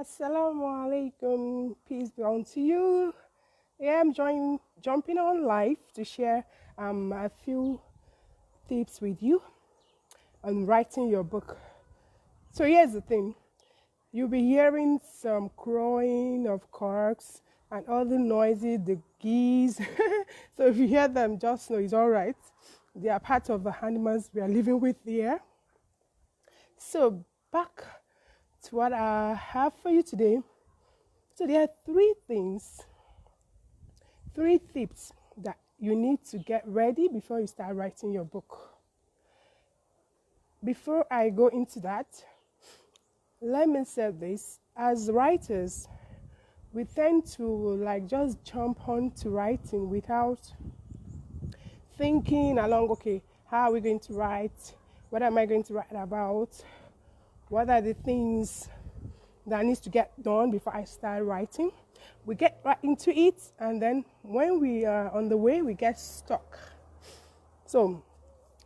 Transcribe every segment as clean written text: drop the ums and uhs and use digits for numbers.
Assalamu alaikum, peace be unto you. Yeah, I'm jumping on live to share a few tips with you on writing your book. So here's the thing. You'll be hearing some crowing of cocks and all the noises, the geese. So if you hear them, just know it's all right. They are part of the animals we are living with here. So back to what I have for you today. So there are three tips that you need to get ready before you start writing your book. Before I go into that, let me say this. As writers, we tend to just jump on to writing without thinking along, okay, how are we going to write? What am I going to write about? What are the things that needs to get done before I start writing? We get right into it, and then when we are on the way, we get stuck. So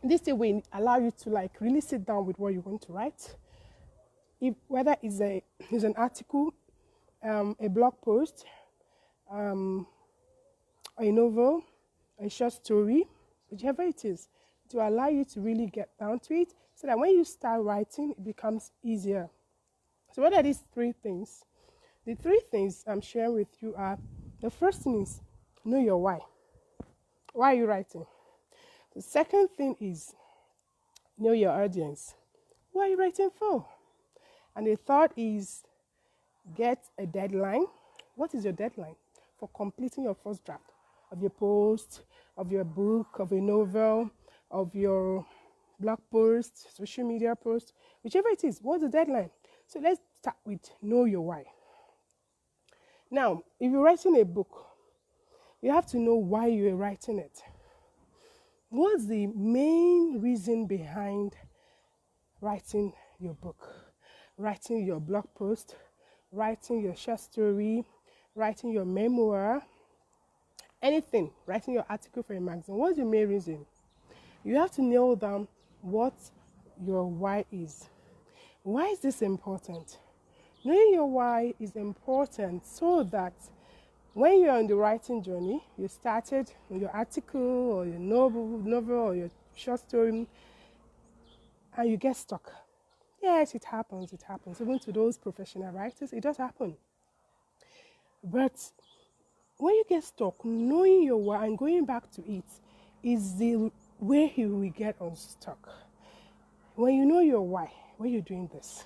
this thing will allow you to really sit down with what you want to write. Whether it's an article, a blog post, a novel, a short story, whichever it is, to allow you to really get down to it, so that when you start writing, it becomes easier. So what are these three things? The three things I'm sharing with you are, the first thing is know your why. Why are you writing? The second thing is know your audience. What are you writing for? And the third is get a deadline. What is your deadline for completing your first draft of your post, of your book, of a novel, of your blog post, social media post, whichever it is? What's the deadline? So let's start with know your why. Now, if you're writing a book, you have to know why you're writing it. What's the main reason behind writing your book, writing your blog post, writing your short story, writing your memoir, anything, writing your article for a magazine? What's your main reason? You have to nail down what your why is. Why is this important? Knowing your why is important so that when you're on the writing journey, you started with your article or your novel or your short story, and you get stuck. Yes, it happens. Even to those professional writers, it does happen. But when you get stuck, knowing your why and going back to it is the way you will get unstuck. When you know your why, when you're doing this,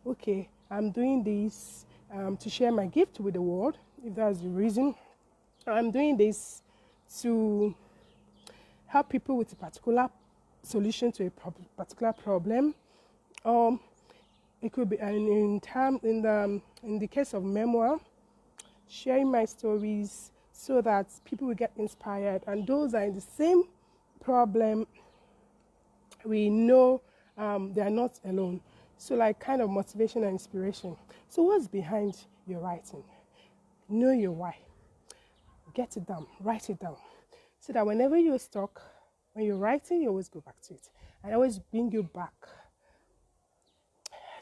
okay, I'm doing this to share my gift with the world, if that's the reason. I'm doing this to help people with a particular solution to a particular problem. It could be in the case of memoir, sharing my stories so that people will get inspired, and those are in the same problem. We know they are not alone. So kind of motivation and inspiration. So what's behind your writing? Know your why. Get it down. Write it down. So that whenever you're stuck, when you're writing, you always go back to it. And always bring you back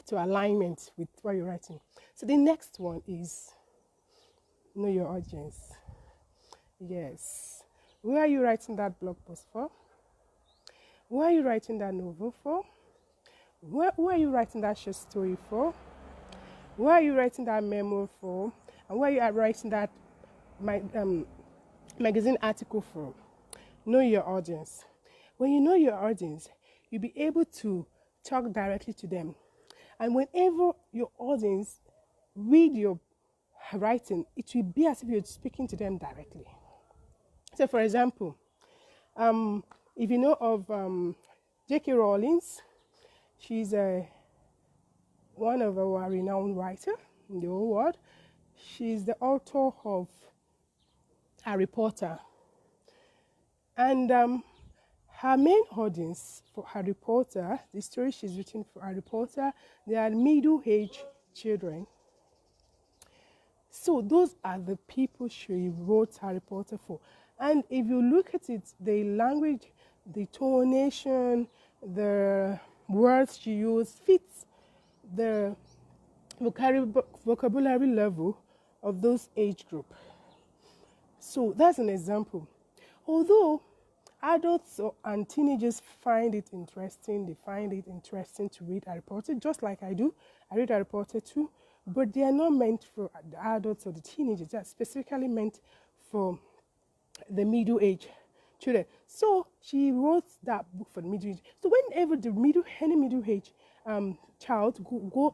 to alignment with what you're writing. So the next one is know your audience. Yes. Who are you writing that blog post for? Who are you writing that novel for? Who are you writing that short story for? Who are you writing that memo for? And who are you writing that magazine article for? Know your audience. When you know your audience, you'll be able to talk directly to them. And whenever your audience read your writing, it will be as if you're speaking to them directly. So, for example, if you know of J.K. Rowling, she's one of our renowned writers in the whole world. She's the author of Harry Potter. And her main audience for Harry Potter, the story she's written for Harry Potter, they are middle-aged children. So those are the people she wrote Harry Potter for. And if you look at it, the language, the tonation, the words she used fits the vocabulary level of those age group. So that's an example. Although adults and teenagers find it interesting, they find it interesting to read Harry Potter, just like I do. I read Harry Potter too, but they are not meant for the adults or the teenagers. They are specifically meant for the middle age children. So she wrote that book for the middle age. So whenever any middle age child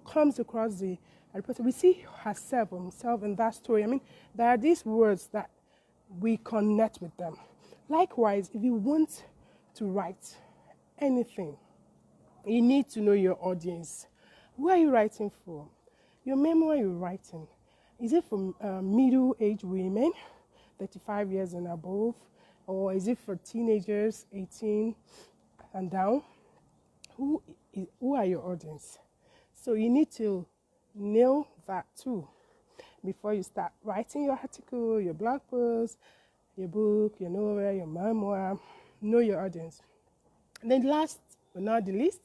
comes across the Harry Potter, we see herself or himself in that story. I mean, there are these words that we connect with them. Likewise, if you want to write anything, you need to know your audience. Who are you writing for? Your memoir you're writing, is it for middle-aged women, 35 years and above, or is it for teenagers, 18 and down? Who are your audience? So you need to nail that too before you start writing your article, your blog post, your book, your novel, your memoir. Know your audience. And then last but not the least,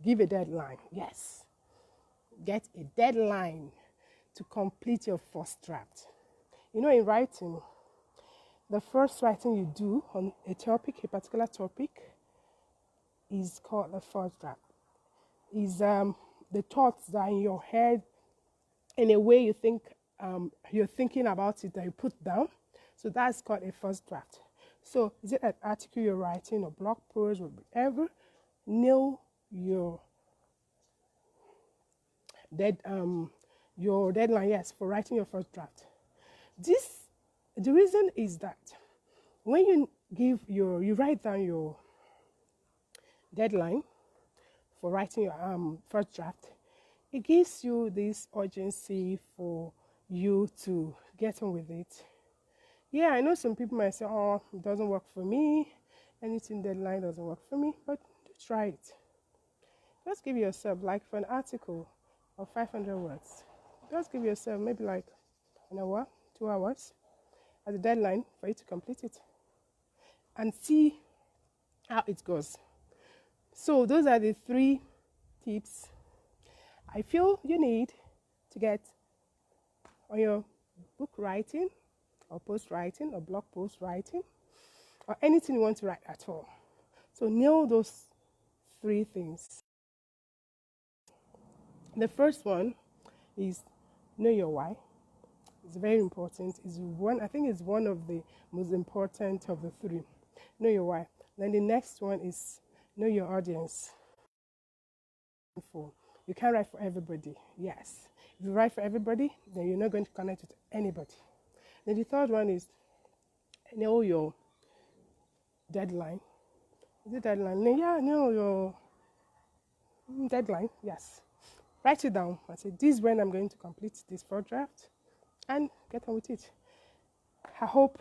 give a deadline. Yes. Get a deadline to complete your first draft. You know, in writing, the first writing you do on a particular topic, is called the first draft. Is the thoughts that are in your head in a way you think you're thinking about it that you put down. So that's called a first draft. So is it an article you're writing or blog post or whatever? Nail your deadline, yes, for writing your first draft. The reason is that when you write down your deadline for writing your first draft, it gives you this urgency for you to get on with it. Yeah, I know some people might say, oh, it doesn't work for me. Anything deadline doesn't work for me, but try it. Just give yourself, like for an article of 500 words, just give yourself maybe like an hour, 2 hours as a deadline for you to complete it and see how it goes. So those are the 3 tips I feel you need to get on your book writing or post writing or blog post writing or anything you want to write at all. So nail those 3 things. The first one is know your why. It's very important. I think it's one of the most important of the 3. Know your why. Then the next one is know your audience. You can't write for everybody. Yes. If you write for everybody, then you're not going to connect with anybody. Then the third one is know your deadline. Is it deadline? Yeah, know your deadline. Yes. Write it down and say, this is when I'm going to complete this first draft, and get on with it. I hope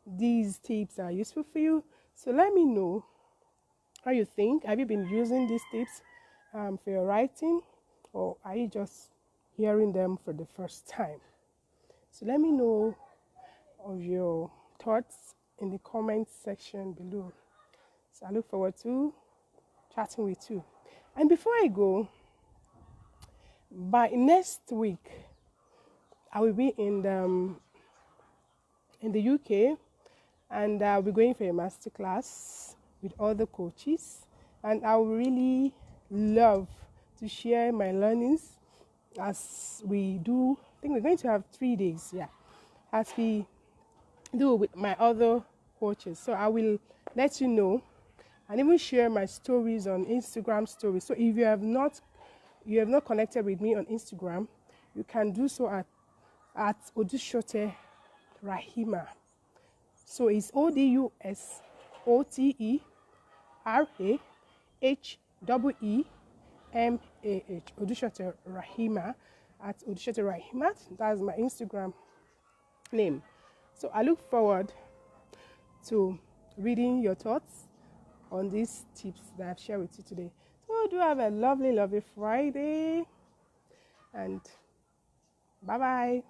these tips are useful for you. So let me know how you think. Have you been using these tips for your writing, or are you just hearing them for the first time? So let me know of your thoughts in the comment section below. So I look forward to chatting with you. And before I go, by next week, I will be in the UK, and I'll be going for a master class with other coaches, and I would really love to share my learnings as we do. I think we're going to have 3 days, as we do with my other coaches. So I will let you know and even share my stories on Instagram stories. So if you have not connected with me on Instagram, you can do so at Odushote Raheemah. So it's ODUSOTERAHEEMAH. Odushote Raheemah at Odushote Raheemah. That's my Instagram name. So I look forward to reading your thoughts on these tips that I've shared with you today. So do have a lovely, lovely Friday, and bye-bye.